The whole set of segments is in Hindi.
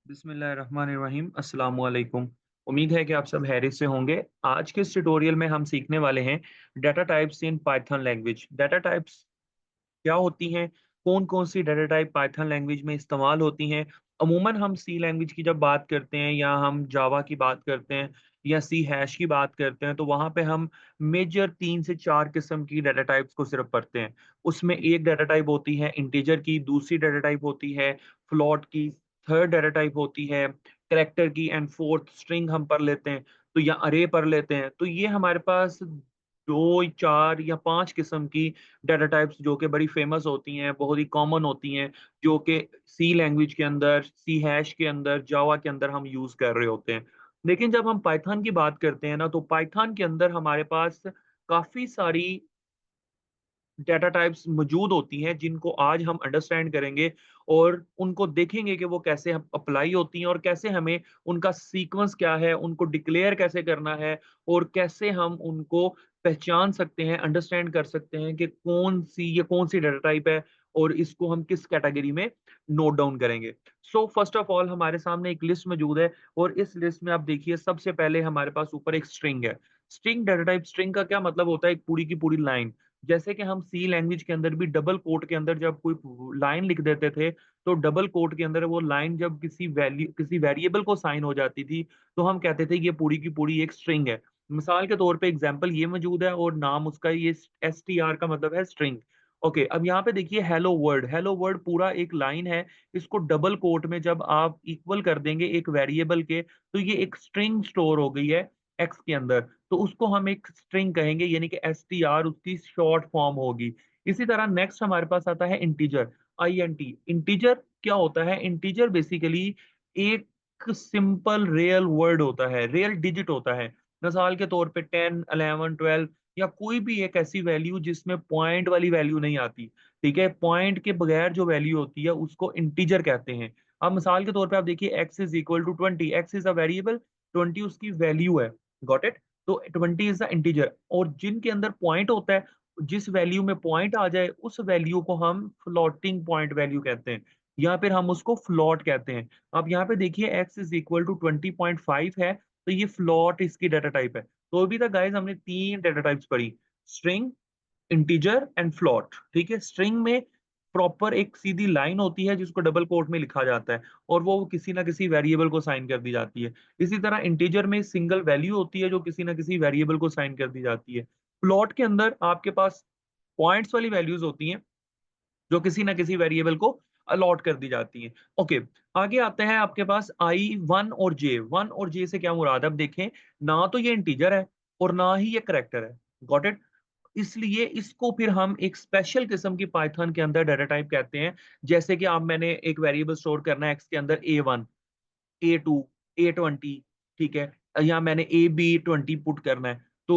बिस्मिल्लाहिर्रहमानिर्रहीम अस्सलाम वालेकुम। उम्मीद है कि आप सब खैरियत से होंगे। आज के इस ट्यूटोरियल में हम सीखने वाले हैं data types in Python language. Data types क्या होती हैं? कौन-कौन सी डाटा टाइप पाइथन लैंग्वेज में इस्तेमाल होती हैं? अमूमन हम सी लैंग्वेज की जब बात करते हैं या हम जावा की बात करते हैं या सी हैश की बात करते हैं, तो वहाँ पे हम मेजर 3 से 4 किस्म की डाटा टाइप्स को सिर्फ़ पढ़ते हैं। उसमें एक डाटा टाइप होती है इंटिजर की, दूसरी डाटा टाइप होती है फ्लोट की, थर्ड डाटा टाइप होती है कैरेक्टर की एंड फोर्थ स्ट्रिंग हम पढ़ लेते हैं, तो या अरे पढ़ लेते हैं। तो ये हमारे पास 2, 4 या 5 किस्म की डाटा टाइप्स जो कि बड़ी फेमस होती हैं, बहुत ही कॉमन होती हैं, जो कि सी लैंग्वेज के अंदर, सी हैश के अंदर, जावा के अंदर हम यूज़ कर रहे होते हैं। लेकिन जब हम पाइथन की बात करते हैं ना, तो पाइथन के अंदर हमारे पास काफ़ी सारी डाटा टाइप्स मौजूद होती हैं, जिनको आज हम अंडरस्टैंड करेंगे और उनको देखेंगे कि वो कैसे हम अप्लाई होती हैं और कैसे हमें उनका सीक्वेंस क्या है, उनको डिक्लेयर कैसे करना है और कैसे हम उनको पहचान सकते हैं, अंडरस्टैंड कर सकते हैं कि कौन-सी डाटा टाइप है और इसको हम किस कैटेगरी में नोट डाउन करेंगे। सो फर्स्ट ऑफ ऑल हमारे सामने एक लिस्ट मौजूद है और इस लिस्ट में आप देखिए सबसे पहले हमारे पास ऊपर एक स्ट्रिंग है। स्ट्रिंग डाटा टाइप स्ट्रिंग का क्या मतलब होता है? एक पूरी की पूरी लाइन। जैसे कि हम सी लैंग्वेज के अंदर भी डबल कोट के अंदर जब कोई लाइन लिख देते थे, तो डबल कोट के अंदर वो लाइन जब किसी वेरिएबल को साइन हो जाती थी, तो हम कहते थे ये पूरी की पूरी एक स्ट्रिंग है। मिसाल के तौर पे एग्जांपल ये मौजूद है और नाम उसका ये एसटीआर का मतलब है स्ट्रिंग। ओके, अब यहाँ पे देखिए हेलो वर्ड पूरा एक लाइन है। इसको डबल कोट में जब आप इक्वल कर देंगे एक वेरिएबल के, तो ये एक स्ट्रिंग स्टोर हो गई है एक्स के अंदर। तो उसको हम एक स्ट्रिंग कहेंगे यानी कि एसटीआर उसकी शॉर्ट फॉर्म होगी। इसी तरह नेक्स्ट हमारे पास आता है इंटीजर, आईएनटी। इंटीजर क्या होता है? इंटीजर बेसिकली एक सिंपल रियल वर्ड होता है, रियल डिजिट होता है। मिसाल के तौर पे 10, 11, 12 या कोई भी एक ऐसी वैल्यू जिसमें पॉइंट वाली वैल्यू नहीं आती, ठीक है? पॉइंट के बगैर जो वैल्यू होती है उसको इंटीजर कहते हैं। अब मिसाल के तौर पे आप देखिए x is equal to 20, x is a variable, 20 उसकी वैल्यू है। Got it? तो 20 इज़ द इंटीजर और जिनके अंदर पॉइंट होता है, जिस वैल्यू में पॉइंट आ जाए, उस वैल्यू को हम फ्लोटिंग पॉइंट वैल्यू कहते हैं या फिर हम उसको फ्लोट कहते हैं। अब यहाँ पे देखिए x इज़ इक्वल टू 20.5 है, तो ये फ्लोट इसकी डाटा टाइप है। तो अभी तक गाइस हमने 3 डाटा टाइप्स पढ़ी, स्ट्रिंग, इंटीजर एंड फ्लोट, ठीक है? स्ट्रिंग में प्रॉपर एक सीधी लाइन होती है जिसको डबल कोट में लिखा जाता है और वो किसी ना किसी वेरिएबल को साइन कर दी जाती है। इसी तरह इंटीजर में सिंगल वैल्यू होती है जो किसी ना किसी वेरिएबल को साइन कर दी जाती है। प्लॉट के अंदर आपके पास पॉइंट्स वाली वैल्यूज होती हैं जो किसी ना किसी वेरिएबल को अलॉट कर दी जाती हैं। ओके, आगे आते हैं आपके पास आई 1 और जे। 1 और जे से क्या मुराद है? अब देखें, ना तो ये इंटीजर है और ना ही ये करैक्टर है। Got it? इसलिए इसको फिर हम एक स्पेशल किस्म की पाइथन के अंदर डाटा टाइप कहते हैं। जैसे कि अब मैंने एक वेरिएबल स्टोर करना है एक्स के अंदर A1, A2, A20, ठीक है? या मैंने AB20 पुट करना है। तो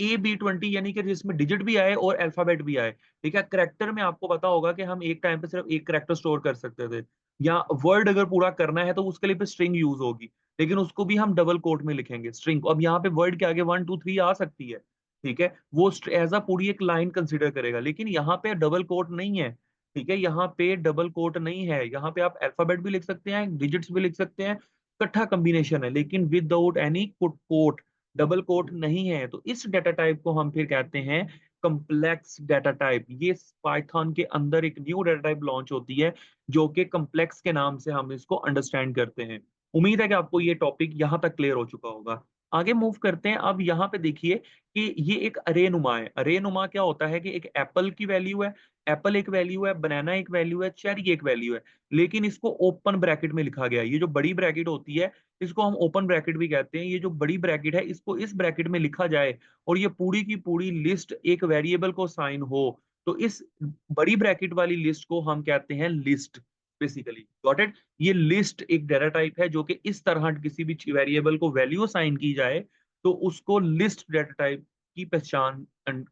AB20 यानी कि जिसमें डिजिट भी आए और अल्फाबेट भी आए, ठीक है? करैक्टर में आपको पता होगा कि हम एक टाइम पे सिर्फ एक करैक्टर स्टोर कर सकते थे या वर्ड अगर पूरा करना है तो उसके लिए फिर स्ट्रिंग यूज़ होगी। लेकिन उसको भी हम डबल कोट में लिखेंगे स्ट्रिंग को। अब यहाँ पे वर्ड के आगे 1, 2, 3 आ सकती है, ठीक है? वो एज़ अ पूरी एक लाइन कंसीडर करेगा। लेकिन यहाँ पे डबल कोट नहीं है, ठीक है? यहाँ पे डबल कोट नहीं है। यहाँ पे आप अल्फाबेट भी लिख सकते हैं, डिजिट्स भी लिख सकते हैं, इकट्ठा कॉम्बिनेशन है लेकिन without any quote, double quote नहीं है। तो इस डाटा टाइप को हम फिर कहते हैं कॉम्प्लेक्स डाटा टाइप। ये पाइथन के अंदर एक न्यू डाटा टाइप लॉन्च होती है जो कि कॉम्प्लेक्स के नाम से हम इसको अंडरस्टैंड करते हैं। उम्मीद है कि आपको ये टॉपिक यहाँ तक क्लियर हो चुका होगा। आगे मूव करते हैं। अब यहाँ पे देखिए कि ये एक अरे नुमा है। अरे नुमा क्या होता है कि एक एप्पल की वैल्यू है, एप्पल एक वैल्यू है, बनाना एक वैल्यू है, चेरी एक वैल्यू है। लेकिन इसको ओपन ब्रैकेट में लिखा गया है। ये जो बड़ी ब्रैकेट होती है, इसको हम ओपन ब्रैकेट भी कहते हैं। ये जो बड़ी ब्रैकेट है, इसको इस ब्रैकेट में लिखा जाए और ये पूरी की पूरी लिस्ट एक वेरिएबल को साइन हो, तो इस बड़ी ब्रैकेट वाली लिस्ट को हम कहते हैं लिस्ट बेसिकली। Got it? ये लिस्ट एक डाटा टाइप है जो कि इस तरह किसी भी वेरिएबल को वैल्यू साइन की जाए, तो उसको लिस्ट डाटा टाइप की पहचान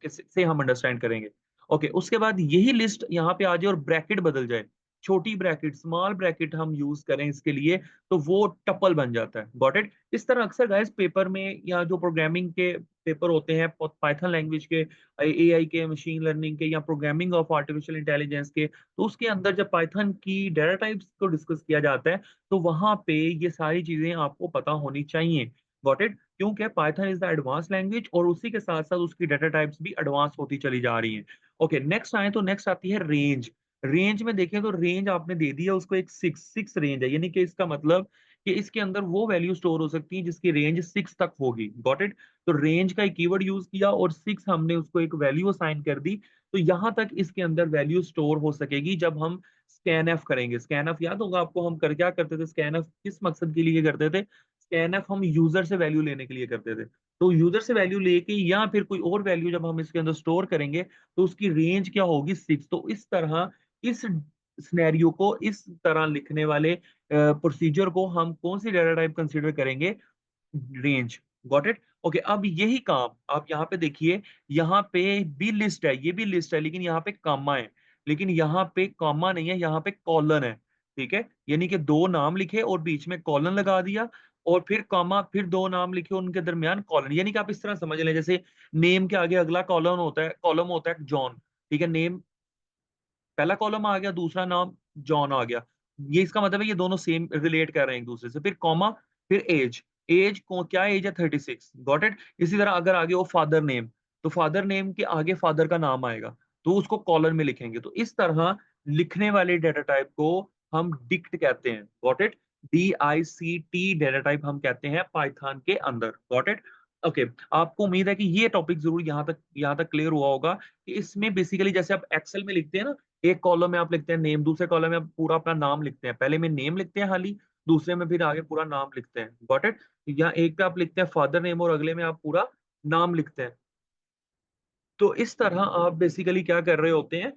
से हम अंडरस्टैंड करेंगे। ओके, उसके बाद यही लिस्ट यहाँ पे आ जाए और ब्रैकेट बदल जाए, छोटी ब्रैकेट, स्मॉल ब्रैकेट हम यूज करें इसके लिए, तो वो टपल बन जाता है। Got it? इस तरह अक्सर गाइस पेपर में या जो प्रोग्रामिंग के पेपर होते हैं पाइथन लैंग्वेज के, एआई के, मशीन लर्निंग के या प्रोग्रामिंग ऑफ आर्टिफिशियल इंटेलिजेंस के, तो उसके अंदर जब पाइथन की डाटा टाइप्स को डिस्कस किया जाता है, तो वहां पे ये सारी चीजें आपको पता होनी चाहिए। Got it? क्योंकि Python is the advance language और उसी के साथ साथ उसकी डाटा टाइप्स भी एडवांस होती चली जा रही हैं। ओके, नेक्स्ट आए तो नेक्स्ट आती है रेंज। रेंज में देखें तो रेंज आपने दे दिया उसको एक 6 रेंज है, यानी कि इसका मतलब कि इसके अंदर वो वैल्यू स्टोर हो सकती है जिसकी रेंज 6 तक होगी। Got it? तो रेंज का एक कीवर्ड यूज किया और 6 हमने उसको एक वैल्यू असाइन कर दी, तो यहां तक इसके अंदर वैल्यू स्टोर हो सकेगी जब हम स्कैन एफ करेंगे। स्कैन एफ याद होगा आपको, हम कर क्या करते थे? स्कैन एफ किस मकसद के लिए करते थे? स्कैन एफ हम यूजर से वैल्यू लेने के लिए करते थे। तो यूजर से वैल्यू लेके या फिर कोई और वैल्यू जब हम इसके अंदर स्टोर करेंगे, तो उसकी रेंज क्या होगी? 6। तो इस तरह इस सिनेरियो को, इस तरह लिखने वाले प्रोसीजर को हम कौन सी डाटा टाइप कंसीडर करेंगे? रेंज। Got it? ओके, अब यही काम आप यहाँ पे देखिए, यहाँ पे भी लिस्ट है, ये भी लिस्ट है, लेकिन यहाँ पे कॉमा है। लेकिन यहाँ पे कॉमा नहीं है, यहाँ पे कॉलन है। ठीक है, यानी कि दो नाम लिखे और बीच में कॉलन लगा दिया, और फिर कॉमा, फिर दो नाम लिखे उनके दरमियान कॉलन। यानी कि आप इस तरह समझ लें, जैसे नेम के आगे अगला कॉलम होता है जॉन। ठीक है, नेम पहला कॉलम आ गया, दूसरा नाम जॉन आ गया। ये इसका मतलब है ये दोनों सेम रिलेट कर रहे हैं एक दूसरे से। फिर कॉमा, फिर एज। एज को क्या एज है? 36। Got it? इसी तरह अगर आगे वो फादर नेम, तो फादर नेम के आगे फादर का नाम आएगा, तो उसको कॉलम में लिखेंगे। तो इस तरह लिखने वाले डाटा टाइप को हम डिक्ट कहते हैं। Got it? DICT data type हम कहते हैं पाइथन के अंदर। Got it? ओके, आपको उम्मीद है कि ये टॉपिक जरूर यहाँ तक क्लियर हुआ होगा कि इसमें बेसिकली जैसे आप एक्सेल में लिखते हैं ना, एक कॉलम में आप लिखते हैं नेम, दूसरे कॉलम में आप पूरा अपना नाम लिखते हैं। पहले में नेम लिखते हैं खाली, दूसरे में फिर आगे पूरा नाम लिखते हैं। Got it? या एक पे आप लिखते हैं फादर नेम और अगले में आप पूरा नाम लिखते हैं। तो इस तरह आप बेसिकली क्या कर रहे होते हैं?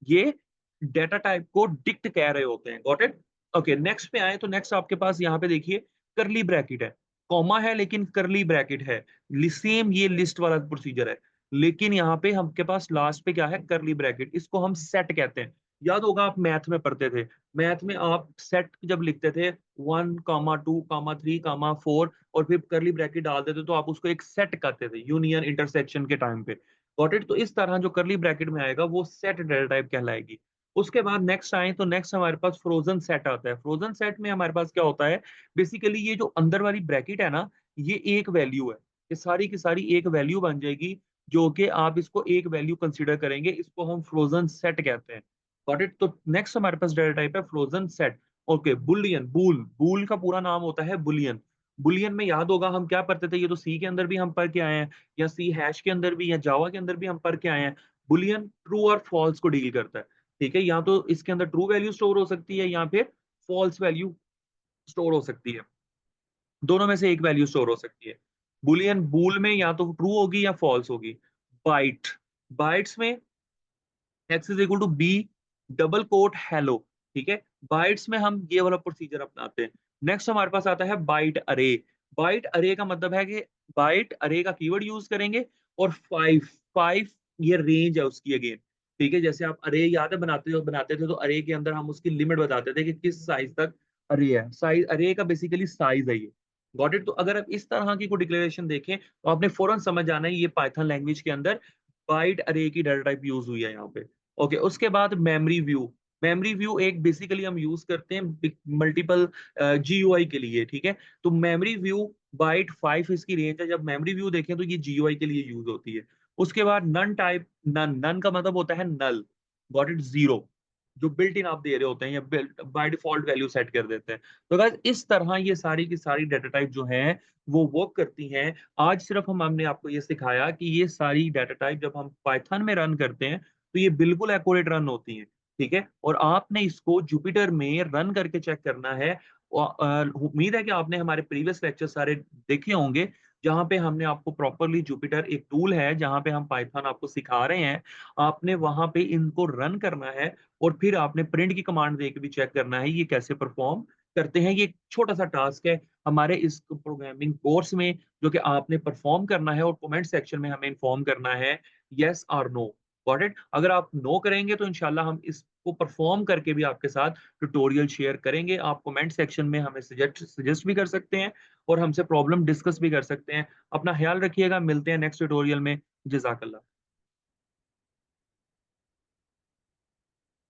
ये डेटा टाइप को डिक्ट कह रहे होते हैं। Got it? ओके, नेक्स्ट पे आए तो नेक्स्ट आपके पास यहाँ पे देखिए करली ब्रैकेट है, कॉमा है लेकिन करली ब्रैकेट है। सेम ये लिस्ट वाला प्रोसीजर है, लेकिन यहाँ पे हमके पास लास्ट पे क्या है? करली ब्रैकेट। इसको हम सेट कहते हैं। याद होगा आप मैथ में पढ़ते थे, मैथ में आप सेट जब लिखते थे 1, 2, 3, 4 और फिर करली ब्रैकेट डाल देते तो आप उसको एक सेट कहते थे यूनियन इंटरसेक्शन के टाइम पे। Got it? तो इस तरह जो करली ब्रैकेट में आएगा वो सेट डेटा टाइप कहलाएगी। उसके बाद नेक्स्ट आए तो नेक्स्ट हमारे पास फ्रोजन सेट आता है। फ्रोजन सेट में हमारे पास क्या होता है? बेसिकली ये जो अंदर वाली ब्रैकेट है ना, ये एक वैल्यू है। ये सारी की सारी एक वैल्यू बन जाएगी, जो कि आप इसको एक वैल्यू कंसीडर करेंगे, इसको हम फ्रोजन सेट कहते हैं। Got it? तो नेक्स्ट हमारे पास डेटा टाइप है फ्रोजन सेट। ओके, बुलियन, बूल, बूल का पूरा नाम होता है बुलियन। बुलियन में याद होगा हम क्या पढ़ते थे? ये तो सी के अंदर भी हम पढ़ के आए हैं, या सी हैश के अंदर भी, या जावा के अंदर भी हम पढ़ के आए हैं। बुलियन ट्रू और फॉल्स को डील करता है। ठीक है, या तो इसके अंदर ट्रू वैल्यू स्टोर हो सकती है या फिर फॉल्स वैल्यू स्टोर हो सकती है। दोनों में से एक वैल्यू स्टोर हो सकती है। बुलियन बूल में या तो ट्रू होगी या फॉल्स होगी। बाइट, बाइट्स में x is equal to b double quote hello. ठीक है, बाइट्स में हम ये वाला प्रोसीजर अपनाते हैं। नेक्स्ट हमारे पास आता है बाइट अरे। बाइट अरे का मतलब है कि बाइट अरे का कीवर्ड यूज करेंगे, और 5 ये रेंज है उसकी अगेन। ठीक है, जैसे आप अरे याद है बनाते थे तो अरे के अंदर हम उसकी लिमिट बताते थे कि किस साइज तक अरे है। साइज अरे का बेसिकली साइज है ये। Got it? तो अगर आप इस तरह की कोई डिक्लेरेशन देखें तो आपने फौरन समझ जाना है ये पाइथन लैंग्वेज के अंदर बाइट अरे की डाटा टाइप यूज हुई है यहाँ पे। ओके, उसके बाद मेमोरी व्यू। मेमोरी व्यू एक बेसिकली हम यूज करते हैं मल्टीपल जीयूआई के लिए। ठीक है, तो मेमोरी व्यू बाइट 5 इसकी रेंज है। जब मेमोरी व्यू देखें तो ये जीयूआई के लिए यूज होती है। उसके बाद नन टाइप, नन, नन का मतलब होता है नल। Got it? जीरो, जो बिल्ट इन आप दे रहे होते हैं या बाय डिफॉल्ट वैल्यू सेट कर देते हैं। तो गाइस इस तरह ये सारी की सारी डाटा टाइप जो हैं वो वर्क करती हैं। आज सिर्फ हमने आपको ये सिखाया कि ये सारी डाटा टाइप जब हम पाइथन में रन करते हैं तो ये बिल्कुल एक्यूरेट रन होती हैं। ठीक है, और आपने इसको जुपिटर में रन करके चेक करना है। उम्मीद है कि आपने हमारे प्रीवियस लेक्चर सारे देखे होंगे, जहां पे हमने आपको प्रॉपरली जुपिटर एक टूल है जहां पे हम पाइथन आपको सिखा रहे हैं। आपने वहां पे इनको रन करना है, और फिर आपने प्रिंट की कमांड देके भी चेक करना है ये कैसे परफॉर्म करते हैं। ये एक छोटा सा टास्क है हमारे इस प्रोग्रामिंग कोर्स में, जो कि आपने परफॉर्म करना है और कमेंट सेक्शन में हमें इन्फॉर्म करना है यस और नो। Got it? अगर आप नो करेंगे तो इंशाल्लाह हम इस उसको परफॉर्म करके भी आपके साथ ट्यूटोरियल शेयर करेंगे। आप कमेंट सेक्शन में हमें सजेस्ट भी कर सकते हैं और हमसे प्रॉब्लम डिस्कस भी कर सकते हैं। अपना ख्याल रखिएगा, मिलते हैं नेक्स्ट ट्यूटोरियल में। जज़ाकल्लाह।